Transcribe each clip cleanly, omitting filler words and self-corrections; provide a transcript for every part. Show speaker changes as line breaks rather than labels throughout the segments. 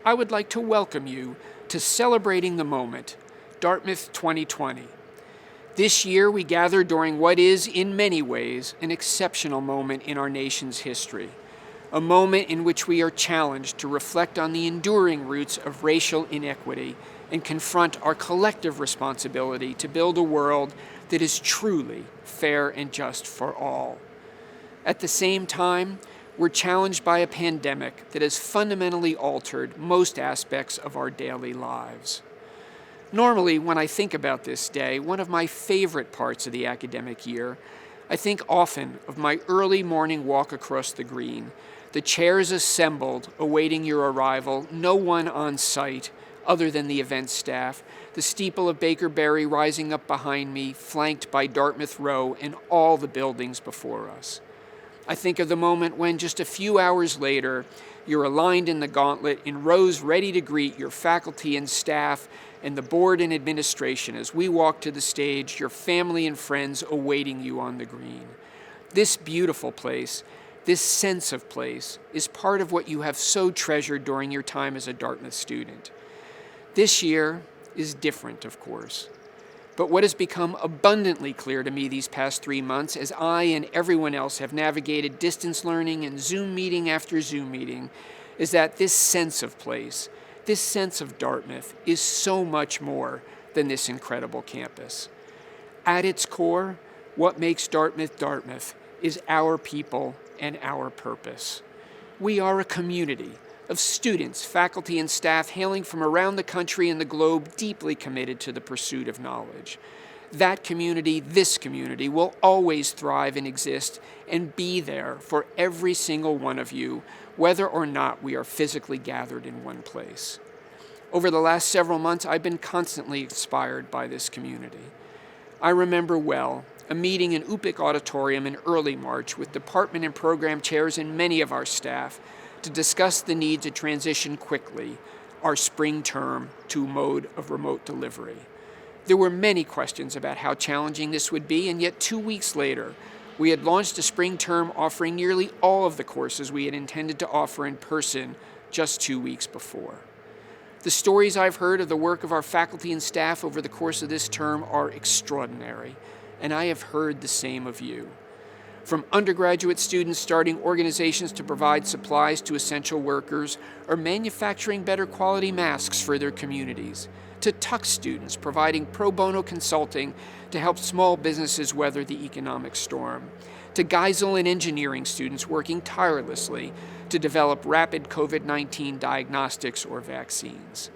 I would like to welcome you to Celebrating the Moment, Dartmouth 2020. This year we gather during what is, in many ways, an exceptional moment in our nation's history, a moment in which we are challenged to reflect on the enduring roots of racial inequity and confront our collective responsibility to build a world that is truly fair and just for all. At the same time, we're challenged by a pandemic that has fundamentally altered most aspects of our daily lives. Normally, when I think about this day, one of my favorite parts of the academic year, I think often of my early morning walk across the green, the chairs assembled, awaiting your arrival, no one on site other than the event staff, the steeple of Baker Berry rising up behind me, flanked by Dartmouth Row and all the buildings before us. I think of the moment when, just a few hours later, you're aligned in the gauntlet in rows ready to greet your faculty and staff and the board and administration as we walk to the stage, your family and friends awaiting you on the green. This beautiful place, this sense of place, is part of what you have so treasured during your time as a Dartmouth student. This year is different, of course. But what has become abundantly clear to me these past 3 months, as I and everyone else have navigated distance learning and Zoom meeting after Zoom meeting, is that this sense of place, this sense of Dartmouth, is so much more than this incredible campus. At its core, what makes Dartmouth Dartmouth is our people and our purpose. We are a community of students, faculty, and staff hailing from around the country and the globe, deeply committed to the pursuit of knowledge. That community, this community, will always thrive and exist and be there for every single one of you, whether or not we are physically gathered in one place. Over the last several months, I've been constantly inspired by this community. I remember well a meeting in UPIC Auditorium in early March with department and program chairs and many of our staff to discuss the need to transition quickly our spring term to a mode of remote delivery. There were many questions about how challenging this would be, and yet 2 weeks later, we had launched a spring term offering nearly all of the courses we had intended to offer in person just 2 weeks before. The stories I've heard of the work of our faculty and staff over the course of this term are extraordinary, and I have heard the same of you. From undergraduate students starting organizations to provide supplies to essential workers, or manufacturing better quality masks for their communities, to Tuck students providing pro bono consulting to help small businesses weather the economic storm, to Geisel and engineering students working tirelessly to develop rapid COVID-19 diagnostics or vaccines.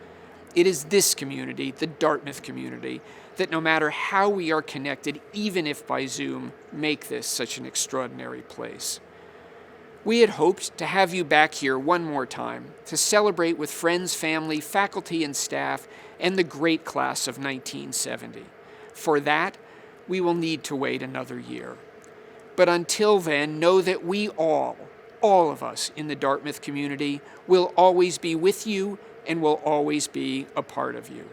It is this community, the Dartmouth community, that no matter how we are connected, even if by Zoom, make this such an extraordinary place. We had hoped to have you back here one more time to celebrate with friends, family, faculty, and staff, and the great class of 1970. For that, we will need to wait another year. But until then, know that we all of us in the Dartmouth community, will always be with you and will always be a part of you.